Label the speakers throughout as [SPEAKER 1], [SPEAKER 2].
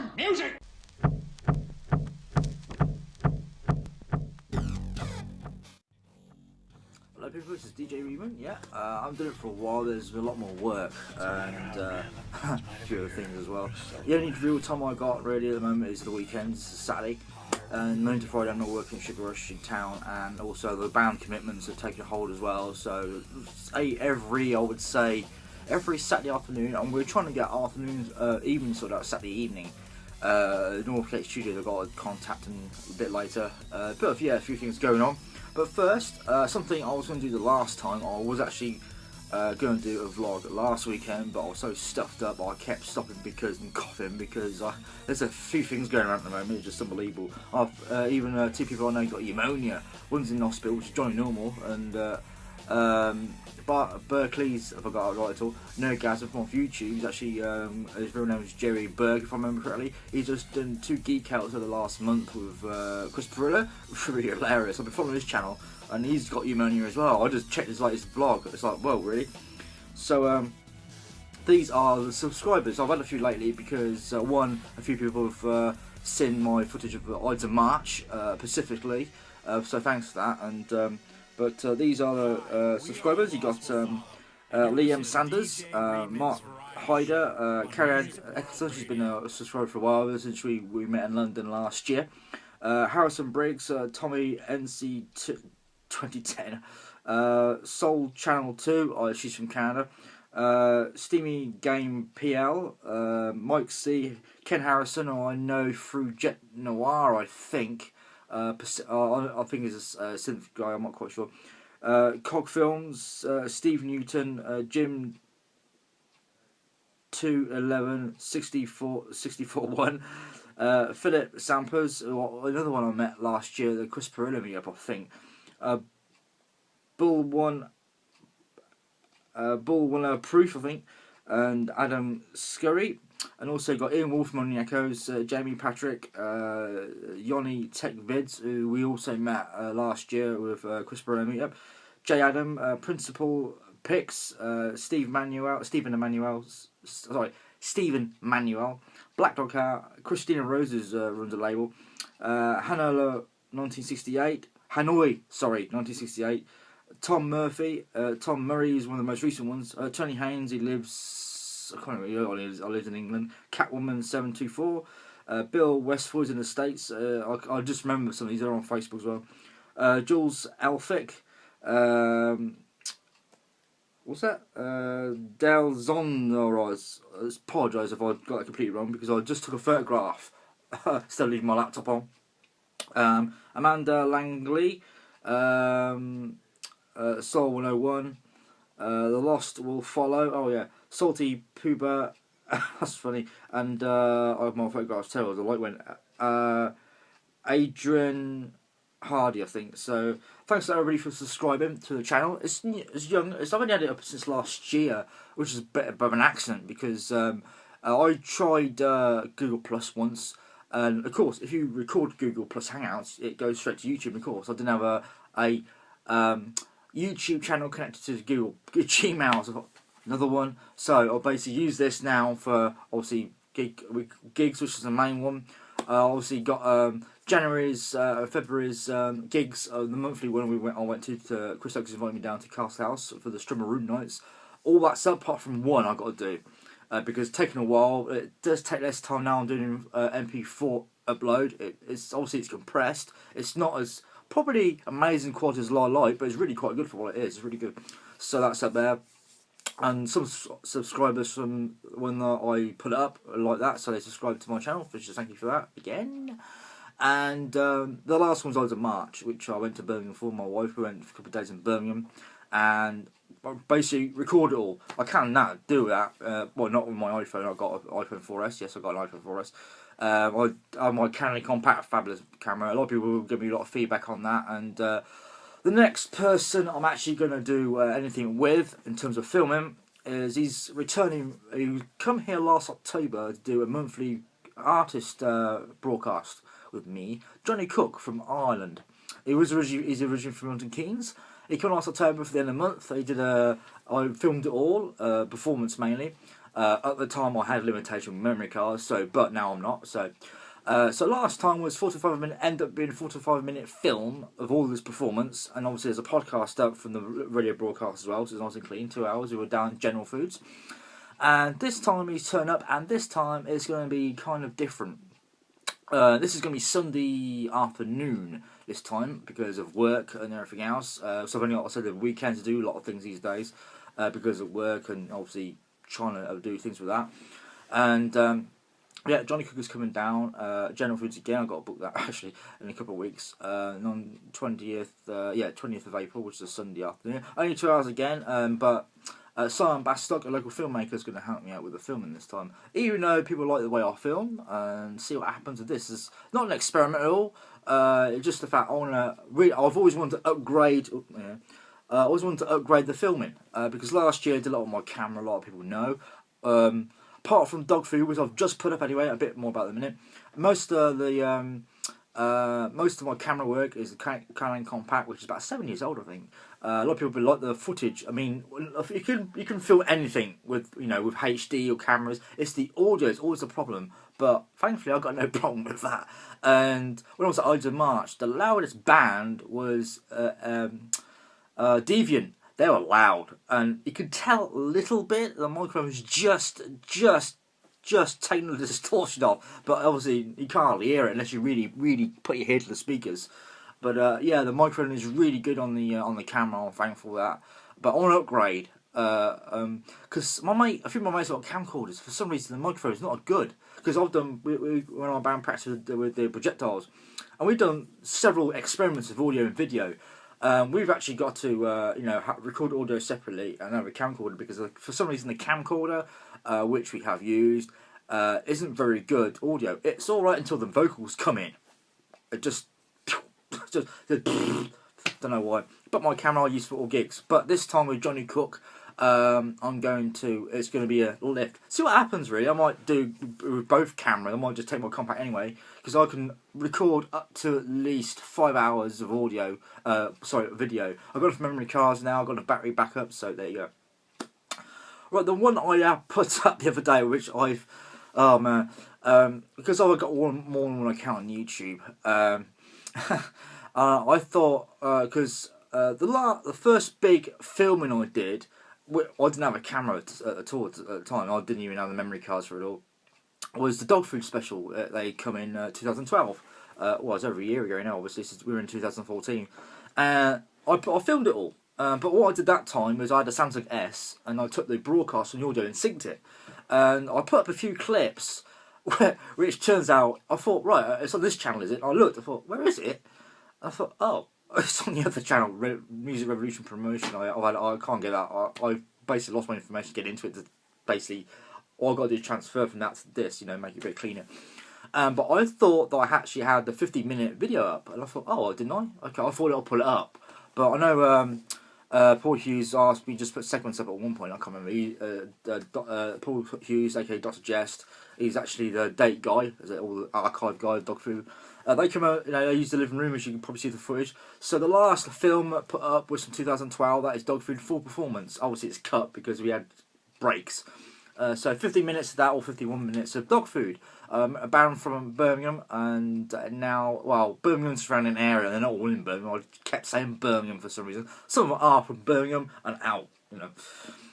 [SPEAKER 1] Nergasm music!
[SPEAKER 2] Hello people, this is DJ Reman. Yeah, I'm doing it for a while. There's a lot more work and a few other things as well. The only real time I got really at the moment is the weekends, Saturday. And Monday to Friday I'm not working at Sugar Rush in town, and also the band commitments have taken hold as well. So I would say every Saturday afternoon, and we're trying to get afternoons, evenings sorted out Saturday evening. Northgate Studios I've got to contact them a bit later. But yeah, a few things going on. But first, something I was going to do the last time, I was actually going to do a vlog last weekend, but I was so stuffed up I kept stopping and coughing because there's a few things going around at the moment. It's just unbelievable. Even two people I know got pneumonia. One's in hospital, which is Johnny Normal, and Berkeley's, if I got it right at all, Nerdgasm from off YouTube. He's actually, his real name is Jerry Berg, if I remember correctly. He's just done 2 Geekouts over the last month with Chris Pirillo. Really hilarious. I've been following his channel, and he's got pneumonia as well. I just checked his latest vlog. It's like, whoa, really? So, these are the subscribers. I've had a few lately because, a few people have seen my footage of the Ides of March, specifically. So thanks for that. And But these are the subscribers. You got Liam Sanders, Mark Hyder, Carrie Exeter, she's been a subscriber for a while since we met in London last year. Harrison Briggs, Tommy NC 2010, Soul Channel 2, she's from Canada. Steamy Game PL, Mike C, Ken Harrison, who I know through Jet Noir, I think. I think he's a synth guy, I'm not quite sure. Cog Films, Steve Newton, Jim 211 64 Philip Sampers, another one I met last year, the Chris Pirillo meetup, I think. Bull One Proof, I think, and Adam Scurry. And also got Ian Wolfman on the Echoes, Jamie Patrick, Jonny Tech Vids, who we also met last year with Chris Pirillo meetup, Jay Adam, Principal Pix, Stephen Manuel, Black Dog Cat, Christina Roses runs a label, Hanoi 1968, Tom Murphy, Tom Murray is one of the most recent ones, Tony Haynes, he lives, I can't remember, I live in England, Catwoman 724, Bill Westford's in the States, I just remember some of these are on Facebook as well, Jules Elphick, what's that? Del Zonoroz. I apologise if I got it completely wrong because I just took a photograph instead of leaving my laptop on. Amanda Langley, Soul 101, The Lost Will Follow. Oh yeah, Salty Pooba. That's funny. And I have my photographs too. The light went. Adrian Hardy, I think. So thanks to everybody for subscribing to the channel. It's young. I've only had it up since last year, which is a bit of an accident because I tried Google Plus once, and of course, if you record Google Plus Hangouts, it goes straight to YouTube. Of course, I didn't have a YouTube channel connected to Google Gmail. So another one. So I'll basically use this now for obviously gigs, which is the main one. Obviously got January's, February's gigs, the monthly one I went to Chris Oaks invited me down to Castle House for the Strummer Room nights. All that's up apart from one I got to do because it's taken a while. It does take less time now. I'm doing MP4 upload. It's obviously compressed. It's not as probably amazing quality as I like, but it's really quite good for what it is. It's really good. So that's up there. And some subscribers from when I put it up like that, so they subscribed to my channel, which is thank you for that again. And the last one's Ides of March, which I went to Birmingham for. My wife, we went for a couple of days in Birmingham, and I basically recorded it all. I can now do that. Well, not with my iPhone. I got an iPhone 4S. Yes, I got an iPhone 4S. I have my Canon Compact, fabulous camera. A lot of people will give me a lot of feedback on that, and the next person I'm actually going to do anything with in terms of filming is he's returning. He come here last October to do a monthly artist broadcast with me, Jonny Cooke from Ireland. He's originally from Milton Keynes. He came last October for the end of the month. I filmed it all, performance mainly, At the time, I had limitation with memory cards, but now I'm not. So last time was 45 minute, ended up being a 45-minute film of all this performance, and obviously there's a podcast up from the radio broadcast as well, so it's nice and clean. 2 hours. We were down General Foods, and this time he's turned up, and this time it's going to be kind of different. This is going to be Sunday afternoon this time because of work and everything else. So I've only got, I said, the weekend to do a lot of things these days because of work and obviously trying to do things with that. And yeah, Jonny Cooker's coming down. General Foods again. I've got to book that actually in a couple of weeks. On 20th of April, which is a Sunday afternoon. Only 2 hours again. But Simon Bastock, a local filmmaker, is going to help me out with the filming this time. Even though people like the way I film, and see what happens with this. It's not an experiment at all. It's just the fact I've always wanted to upgrade. I always wanted to upgrade the filming because last year I did a lot on my camera. A lot of people know. Apart from dog food, which I've just put up anyway, a bit more about in a minute. Most of my camera work is the Canon Compact, which is about 7 years old, I think. A lot of people like the footage. I mean, you can film anything with with HD or cameras. It's the audio is always a problem, but thankfully I've got no problem with that. And when I was at Ides of March, the loudest band was Deviant. They were loud, and you could tell a little bit the microphone was just taking the distortion off, but obviously you can't hardly hear it unless you really put your ear to the speakers. But yeah, the microphone is really good on the camera. I'm thankful for that. But I want to upgrade because a few of my mates have got camcorders. For some reason, the microphone is not good because I've done when I band practice with the projectiles, and we've done several experiments with audio and video. We've actually got to record audio separately and have a camcorder because for some reason the camcorder which we have used isn't very good audio. It's alright until the vocals come in. It just don't know why. But my camera I use for all gigs. But this time with Jonny Cooke, it's going to be a lift. See what happens really. I might do with both cameras. I might just take my compact anyway because I can record up to at least 5 hours of video. I've got enough memory cards now. I've got a battery backup. So there you go. Right, the one I put up the other day, which because I've got more than one account on YouTube. I thought because the first big filming I did, I didn't have a camera at all at the time. I didn't even have the memory cards for it all. Was the dog food special? They come in 2012. Well, it's over a year ago now. Obviously, since we were in 2014. I filmed it all. But what I did that time was I had a Samsung S and I took the broadcast and audio and synced it. And I put up a few clips, which turns out, I thought, right, it's on this channel, is it? I looked, I thought, where is it? I thought, oh, it's on the other channel, Music Revolution Promotion. I can't get that. I basically lost my information to get into it. Basically, all I've got to do is transfer from that to this, make it a bit cleaner. But I thought that I actually had the 50-minute video up. And I thought, oh, didn't I? Okay, I thought I'll pull it up. But I know Paul Hughes asked me just put segments up at one point. I can't remember. Paul Hughes, aka Dr. Jest, he's actually the date guy, all the archive guy of dog food. They come out, they use the living room, as you can probably see the footage. So the last film put up was from 2012. That is dog food full performance. Obviously, it's cut because we had breaks. So 50 minutes of that, or 51 minutes of dog food. A band from Birmingham, and now, well, Birmingham's surrounding area. They're not all in Birmingham. I kept saying Birmingham for some reason. Some of them are from Birmingham and out,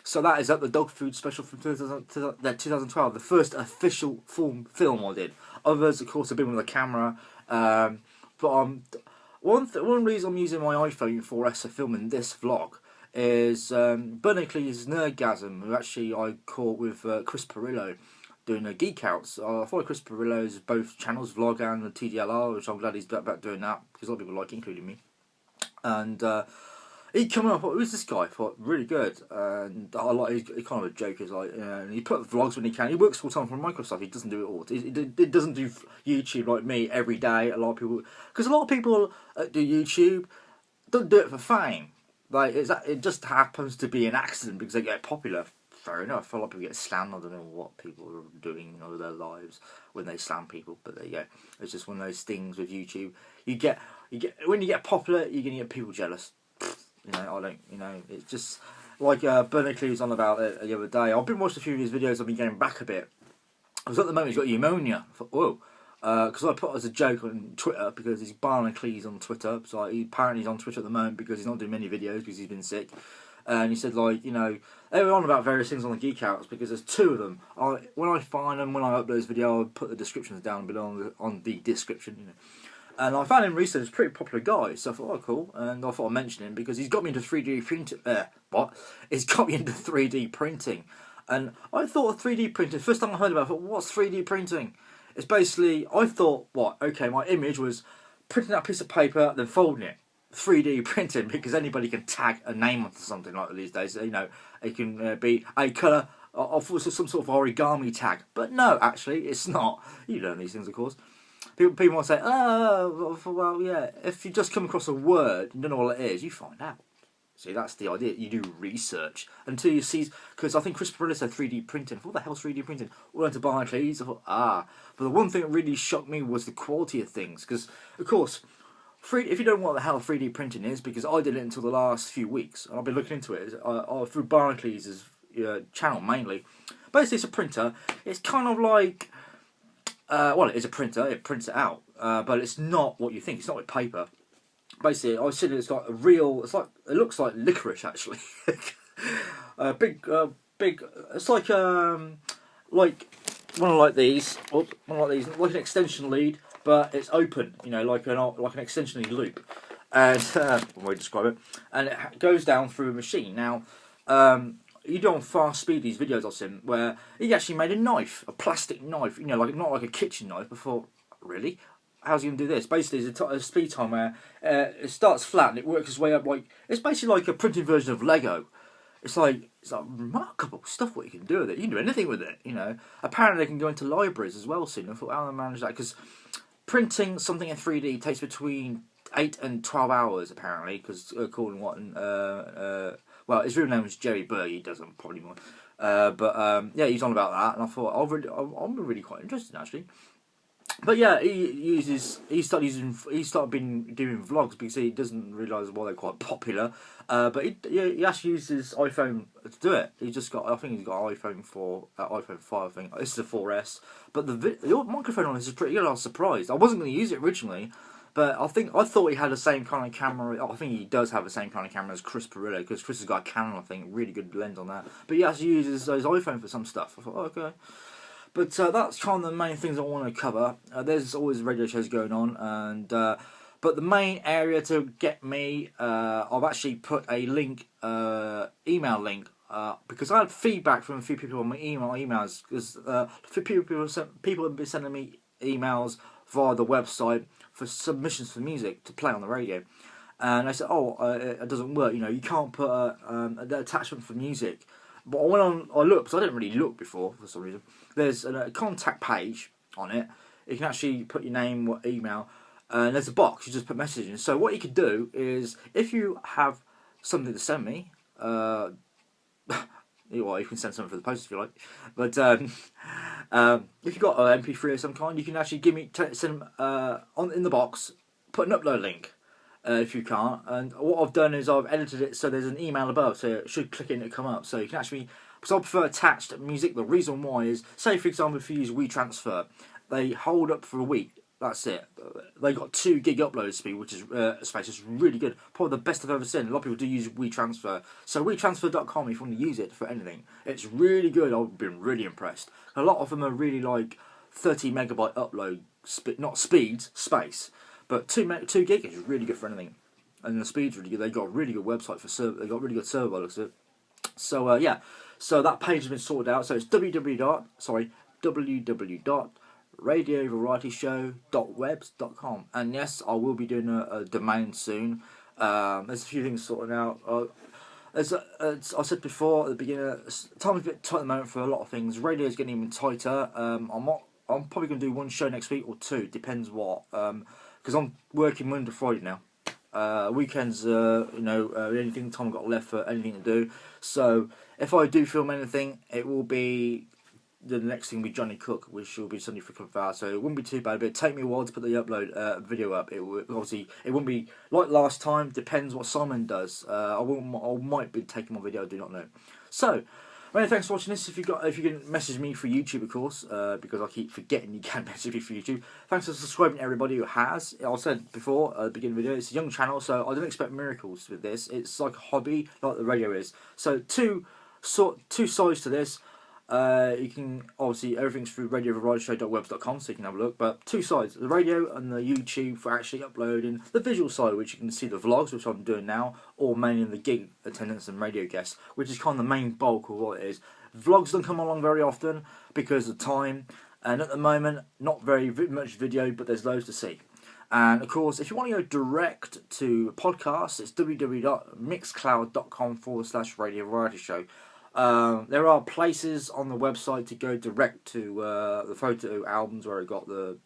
[SPEAKER 2] So that is up the dog food special from 2012, the first official full film I did. Others, of course, have been with a camera. But one reason I'm using my iPhone 4S for filming this vlog is Barnacules Nerdgasm, who actually I caught with Chris Pirillo doing a Geekouts. I follow Chris Pirillo's both channels, vlog and the TDLR, which I'm glad he's back doing that because a lot of people like it, including me. And he came up, who's this guy? I thought, really good. And I like, he's kind of a joke. He's like, and he put vlogs when he can. He works full time for Microsoft. He doesn't do it all. He doesn't do YouTube like me every day. A lot of people, because a lot of people do YouTube, don't do it for fame. Like it just happens to be an accident because they get popular. Fair enough. A lot of people get slammed. I don't know what people are doing in their lives when they slam people, but there you go. It's just one of those things with YouTube. You get when you get popular, you're gonna get people jealous. I don't. It's just like Barnacules on about it the other day. I've been watching a few of his videos. I've been going back a bit. Because at the moment he's got pneumonia. I thought, whoa. Because I put it as a joke on Twitter because he's Barnacules on Twitter. So apparently he's on Twitter at the moment because he's not doing many videos because he's been sick. And he said, like, you know, they were on about various things on the Geekouts because there's 2 of them. When I find them, when I upload this video, I'll put the descriptions down below on the description, you know. And I found him recently. He's a pretty popular guy, so I thought, oh, cool. And I thought I'd mention him because he's got me into 3D printing. He's got me into 3D printing. And I thought of 3D printing. First time I heard about it, I thought, what's 3D printing? It's basically, I thought, okay, my image was printing out a piece of paper, then folding it. 3D printing, because anybody can tag a name onto something like that these days. You know, it can be a colour of some sort of origami tag. But no, actually, it's not. You learn these things, of course. People might say, oh, well, yeah, if you just come across a word, you don't know what it is, you find out. See, that's the idea. You do research until you see, because I think Chris Pirillo said 3D printing. What the hell's 3D printing? We went to Barnacules. I thought, But the one thing that really shocked me was the quality of things. Because, of course, if you don't know what the hell 3D printing is, because I did it until the last few weeks, and I've been looking into it through Barnacules' channel mainly. Basically, it's a printer. It's kind of like, well, it is a printer. It prints it out, but it's not what you think. It's not like paper. Basically, I said it's like a real. It looks like licorice actually. Big. It's like one of these, like an extension lead, but it's open. You know, like an extension lead loop, and what I describe it, and it goes down through a machine. Now, you do on fast speed these videos I've seen where he actually made a knife, a plastic knife. You know, like not like a kitchen knife. Before, really. How's he going to do this? Basically, it's a speed time where it starts flat and it works its way up. Like it's basically like a printed version of Lego. It's like remarkable stuff what you can do with it. You can do anything with it, you know. Apparently, they can go into libraries as well soon. I thought, how do they manage that? Because printing something in 3D takes between 8 and 12 hours, apparently. Because according to what, well, his real name is Jerry Berg. He doesn't probably more. Yeah, he's on about that, and I thought I'm really quite interested actually. But yeah, he started been doing vlogs because he doesn't realise why they're quite popular. But he actually uses his iPhone to do it. He's just got, I think he's got an iPhone 4, iPhone 5. I think this is a 4S. But the microphone on this is pretty good. I was surprised. I wasn't going to use it originally, but I thought he had the same kind of camera. I think he does have the same kind of camera as Chris Pirillo, because Chris has got a Canon, I think, really good lens on that. But he actually uses his iPhone for some stuff. I thought, oh, okay. But that's kind of the main things I want to cover. There's always radio shows going on, and but the main area to get me, I've actually put a link, email link, because I had feedback from a few people on my emails, because people have been sending me emails via the website for submissions for music to play on the radio, and I said, oh, it doesn't work. You know, you can't put an attachment for music. But I went on, I looked, because I didn't really look before for some reason. There's a contact page on it. You can actually put your name, what email, and there's a box. You just put messages in. So what you could do is, if you have something to send me, well, you can send something for the post if you like. But if you've got an MP3 of some kind, you can actually send in the box, put an upload link. If you can't, and what I've done is I've edited it so there's an email above, so it should click in to come up. So you can actually, because I prefer attached music. The reason why is, say for example, if you use WeTransfer, they hold up for a week. That's it. They got 2 gig upload speed, which is space. It's really good. Probably the best I've ever seen. A lot of people do use WeTransfer. So WeTransfer.com, if you want to use it for anything, it's really good. I've been really impressed. A lot of them are really like 30 megabyte upload, not speeds, space. But 2 gig is really good for anything, and the speed's really good. They got a really good website for server. They got really good server by the looks of it. So yeah, so that page has been sorted out. So it's www.radiovarietyshow.webs.com, and yes, I will be doing a domain soon. There's a few things sorted out. As I said before at the beginning, time's a bit tight at the moment for a lot of things. Radio's getting even tighter. I'm probably going to do one show next week or 2, depends what. Because I'm working Monday to Friday now. Weekends, the only time I've got left for anything to do. So if I do film anything, it will be the next thing will be Jonny Cooke, which will be Sunday for Club Hour, so it wouldn't be too bad, but it'd take me a while to put the video up. It would, obviously, it wouldn't be like last time, depends what Simon does. I might be taking my video, I do not know. So, many thanks for watching this. If you can message me for YouTube, of course, because I keep forgetting you can message me for YouTube. Thanks for subscribing to everybody who has. I said before at the beginning of the video, it's a young channel, so I don't expect miracles with this. It's like a hobby, like the radio is. So two sides to this. You can obviously everything's through radiovarietyshow.webs.com, so you can have a look. But two sides: the radio and the YouTube for actually uploading. The visual side, which you can see the vlogs, which I'm doing now, or mainly the gig attendance and radio guests, which is kind of the main bulk of what it is. Vlogs don't come along very often because of time, and at the moment, not very much video, but there's loads to see. And of course, if you want to go direct to podcasts, it's www.mixcloud.com/Radio Variety Show. There are places on the website to go direct to the photo albums where I got the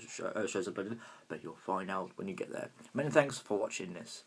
[SPEAKER 2] shows uploaded, but you'll find out when you get there. Many thanks for watching this.